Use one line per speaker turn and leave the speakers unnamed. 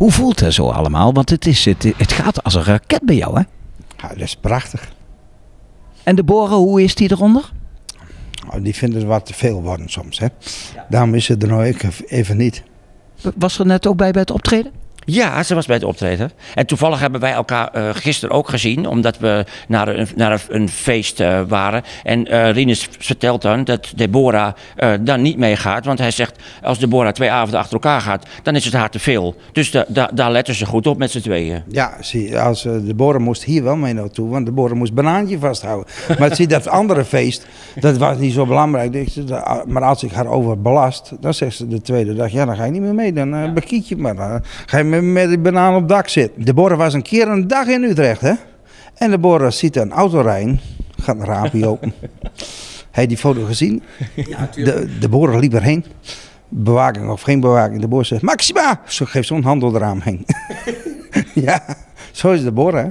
Hoe voelt het zo allemaal? Want het gaat als een raket bij jou, hè?
Ja, dat is prachtig.
En Deborah, hoe is die eronder?
Die vinden het wat te veel worden soms. Hè? Daarom is het er nou even niet.
Was er net ook bij het optreden?
Ja, ze was bij het optreden. En toevallig hebben wij elkaar gisteren ook gezien, omdat we naar een feest waren. En Rinus vertelt dan dat Deborah dan niet meegaat. Want hij zegt, als Deborah 2 avonden achter elkaar gaat, dan is het haar te veel. Dus daar letten ze goed op met z'n tweeën.
Ja, zie, als Deborah moest hier wel mee naartoe, want Deborah moest banaantje vasthouden. Maar zie, dat andere feest, dat was niet zo belangrijk. Maar als ik haar overbelast, dan zegt ze de tweede dag, ja, dan ga ik niet meer mee. Dan bekiet je maar. Ga je met die banaan op het dak zitten. Deborah was een keer een dag in Utrecht, hè? En Deborah ziet een auto rijden, gaat een raampje open. Heb je die foto gezien? Ja, Deborah liep erheen. Bewaking of geen bewaking. Deborah zegt, Maxima! Zo geeft zo'n hand door het raam heen. Ja, zo is Deborah, hè?